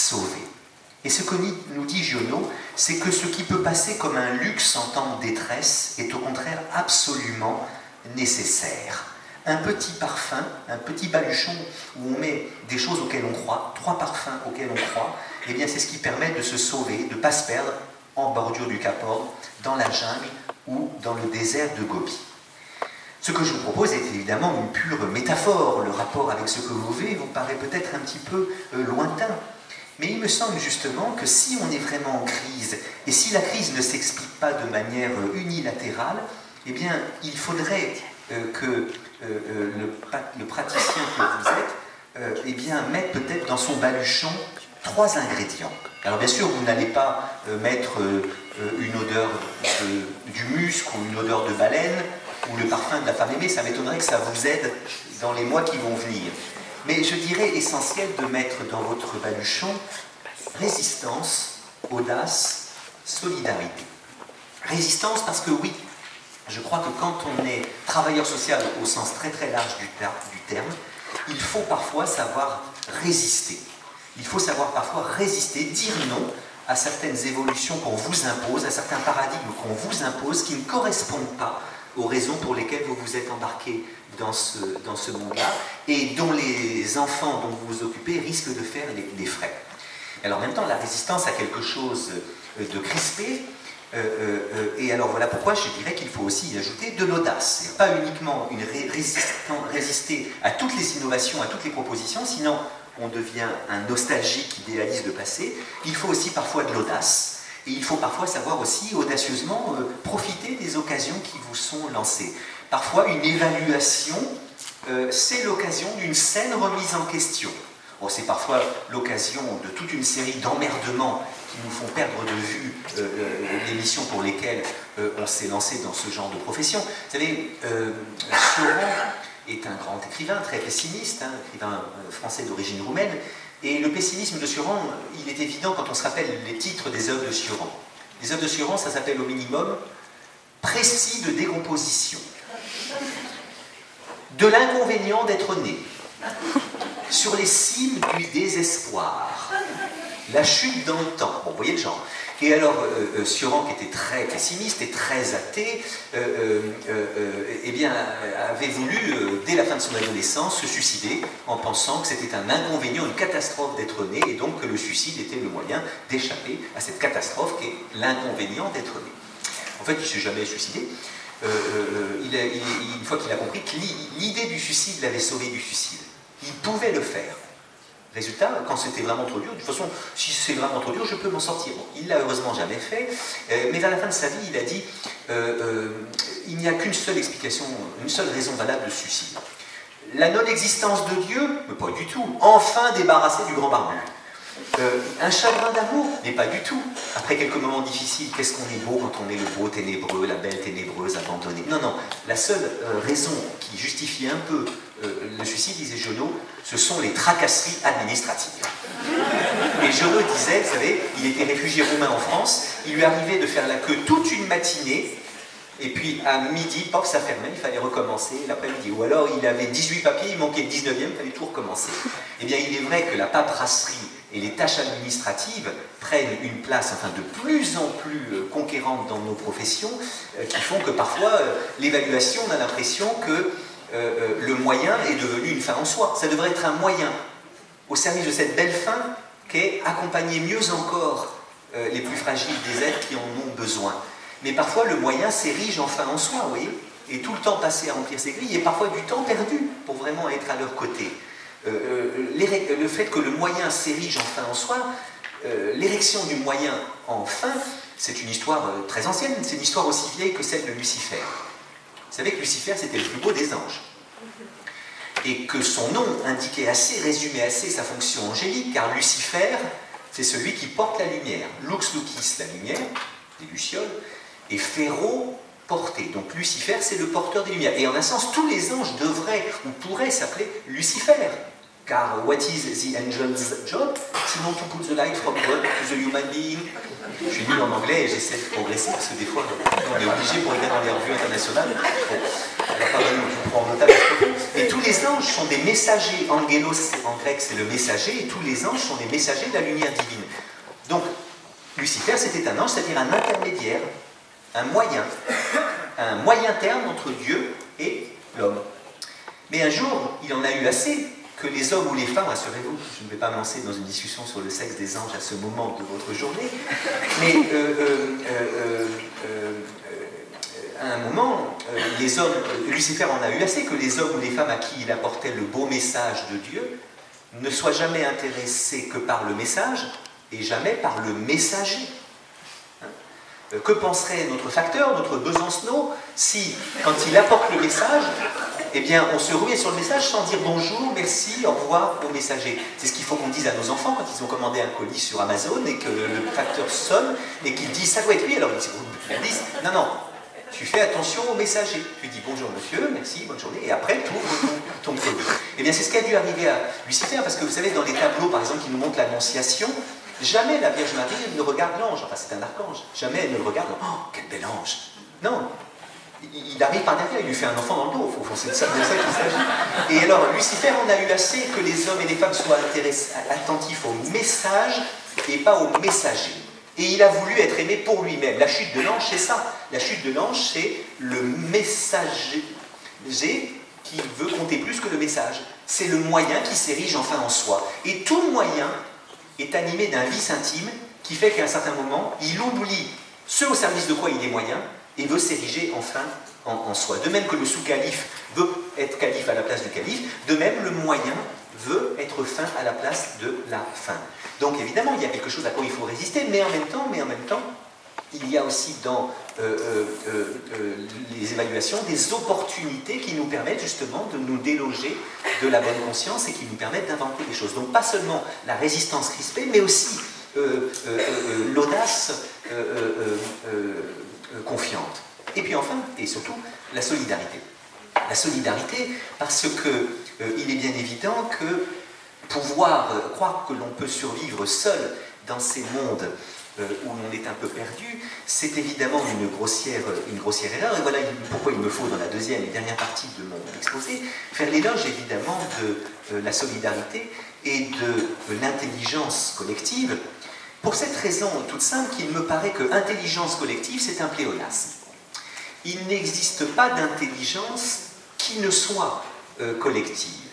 sauver. Et ce que nous dit Giono, c'est que ce qui peut passer comme un luxe en temps de détresse est au contraire absolument nécessaire. Un petit parfum, un petit baluchon où on met des choses auxquelles on croit, 3 parfums auxquels on croit, eh bien c'est ce qui permet de se sauver, de ne pas se perdre en bordure du Cap Horn, dans la jungle ou dans le désert de Gobi. Ce que je vous propose est évidemment une pure métaphore. Le rapport avec ce que vous vivez vous paraît peut-être un petit peu lointain. Mais il me semble justement que si on est vraiment en crise, et si la crise ne s'explique pas de manière unilatérale, eh bien il faudrait que le praticien que vous êtes eh bien, mette peut-être dans son baluchon 3 ingrédients. Alors bien sûr, vous n'allez pas mettre une odeur du musc ou une odeur de baleine ou le parfum de la femme aimée, ça m'étonnerait que ça vous aide dans les mois qui vont venir. Mais je dirais essentiel de mettre dans votre baluchon résistance, audace, solidarité. Résistance parce que oui, je crois que quand on est travailleur social au sens très très large du terme, il faut parfois savoir résister. Il faut savoir parfois résister, dire non à certaines évolutions qu'on vous impose, à certains paradigmes qu'on vous impose qui ne correspondent pas aux raisons pour lesquelles vous vous êtes embarqué dans ce monde-là et dont les enfants dont vous vous occupez risquent de faire des frais. Alors en même temps, la résistance a quelque chose de crispé, et alors voilà pourquoi je dirais qu'il faut aussi y ajouter de l'audace. Pas uniquement résister à toutes les innovations, à toutes les propositions, sinon on devient un nostalgique qui idéalise le passé. Il faut aussi parfois de l'audace. Et il faut parfois savoir aussi audacieusement profiter des occasions qui vous sont lancées. Parfois, une évaluation, c'est l'occasion d'une saine remise en question. Bon, c'est parfois l'occasion de toute une série d'emmerdements qui nous font perdre de vue les missions pour lesquelles on s'est lancé dans ce genre de profession. Vous savez, Sioran est un grand écrivain, très pessimiste, écrivain français d'origine roumaine. Et le pessimisme de Sioran, il est évident quand on se rappelle les titres des œuvres de Sioran. Les œuvres de Sioran, ça s'appelle au minimum « Précis de décomposition »,« De l'inconvénient d'être né »,« Sur les cimes du désespoir »,« La chute dans le temps ». Bon, vous voyez le genre. Et alors, Sioran, qui était très pessimiste et très athée, eh bien, avait voulu, dès la fin de son adolescence, se suicider en pensant que c'était un inconvénient, une catastrophe d'être né, et donc que le suicide était le moyen d'échapper à cette catastrophe qui est l'inconvénient d'être né. En fait, il ne s'est jamais suicidé. Une fois qu'il a compris que l'idée du suicide l'avait sauvé du suicide. Il pouvait le faire. Résultat, quand c'était vraiment trop dur, de toute façon, si c'est vraiment trop dur, je peux m'en sortir. Bon, il ne l'a heureusement jamais fait, mais vers la fin de sa vie, il a dit il n'y a qu'une seule explication, une seule raison valable de suicide. La non-existence de Dieu, mais pas du tout. Enfin débarrassé du grand barbu. Un chagrin d'amour, mais pas du tout. Après quelques moments difficiles, qu'est-ce qu'on est beau quand on est le beau ténébreux, la belle ténébreuse abandonnée. Non, non, la seule raison qui justifie un peu le suicide, disait Giono, ce sont les tracasseries administratives. Et Giono disait, vous savez, il était réfugié roumain en France, il lui arrivait de faire la queue toute une matinée, et puis à midi, paf, ça fermait, il fallait recommencer l'après-midi. Ou alors il avait 18 papiers, il manquait le 19e, il fallait tout recommencer. Eh bien, il est vrai que la paperasserie et les tâches administratives prennent une place enfin, de plus en plus conquérante dans nos professions, qui font que parfois, l'évaluation, on a l'impression que le moyen est devenu une fin en soi. Ça devrait être un moyen au service de cette belle fin qu'est accompagner mieux encore les plus fragiles des êtres qui en ont besoin. Mais parfois, le moyen s'érige en fin en soi, vous voyez, et tout le temps passé à remplir ses grilles, et parfois du temps perdu pour vraiment être à leur côté. Le fait que le moyen s'érige en fin en soi, l'érection du moyen en fin, c'est une histoire très ancienne, c'est une histoire aussi vieille que celle de Lucifer. Vous savez que Lucifer, c'était le plus beau des anges. Et que son nom indiquait assez, résumait assez sa fonction angélique, car Lucifer, c'est celui qui porte la lumière. Lux lucis, la lumière, des lucioles, et Féro, porter. Donc Lucifer, c'est le porteur des lumières. Et en un sens, tous les anges devraient ou pourraient s'appeler Lucifer. car what is the angel's job? Sinon to put the light from God to the human being. Je suis nul en anglais et j'essaie de progresser parce que des fois on est obligé pour écrire dans les revues internationales. Bon, alors pardon, je prends en notable. Et tous les anges sont des messagers. Angelos en grec c'est le messager et tous les anges sont des messagers de la lumière divine. Donc Lucifer c'était un ange, c'est-à-dire un intermédiaire, un moyen terme entre Dieu et l'homme. Mais un jour, il en a eu assez que les hommes ou les femmes, rassurez-vous, je ne vais pas me lancer dans une discussion sur le sexe des anges à ce moment de votre journée, mais à un moment, les hommes, Lucifer en a eu assez que les hommes ou les femmes à qui il apportait le beau message de Dieu ne soient jamais intéressés que par le message et jamais par le messager. Que penserait notre facteur, notre Besancenot, si, quand il apporte le message, eh bien, on se ruait sur le message sans dire bonjour, merci, au revoir au messager. C'est ce qu'il faut qu'on dise à nos enfants quand ils ont commandé un colis sur Amazon et que le facteur sonne et qu'il dit ça doit être lui. Alors ils disent non, non, tu fais attention au messager. Tu dis bonjour monsieur, merci, bonne journée, et après tu ouvres ton colis. Eh bien, c'est ce qui a dû arriver à Lucifer, parce que vous savez, dans les tableaux, par exemple, qui nous montrent l'Annonciation, jamais la Vierge Marie ne regarde l'ange, enfin c'est un archange, jamais elle ne le regarde, oh quel bel ange. Non, il arrive par derrière, il lui fait un enfant dans le dos, c'est de ça qu'il s'agit. Et alors Lucifer en a eu assez que les hommes et les femmes soient attentifs au message et pas au messager. Et il a voulu être aimé pour lui-même. La chute de l'ange, c'est ça. La chute de l'ange, c'est le messager qui veut compter plus que le message. C'est le moyen qui s'érige enfin en soi. Et tout moyen est animé d'un vice intime qui fait qu'à un certain moment, il oublie ce au service de quoi il est moyen et veut s'ériger enfin en soi. De même que le sous-calife veut être calife à la place du calife, de même le moyen veut être fin à la place de la fin. Donc évidemment, il y a quelque chose à quoi il faut résister, mais en même temps, il y a aussi dans les évaluations des opportunités qui nous permettent justement de nous déloger de la bonne conscience et qui nous permettent d'inventer des choses. Donc pas seulement la résistance crispée, mais aussi l'audace confiante. Et puis enfin, et surtout, la solidarité. La solidarité, parce qu'il est bien évident que croire que l'on peut survivre seul dans ces mondes où on est un peu perdu, c'est évidemment une grossière erreur. Et voilà pourquoi il me faut, dans la deuxième et dernière partie de mon exposé, faire l'éloge évidemment de la solidarité et de l'intelligence collective, pour cette raison toute simple qu'il me paraît que intelligence collective, c'est un pléonasme. Il n'existe pas d'intelligence qui ne soit collective.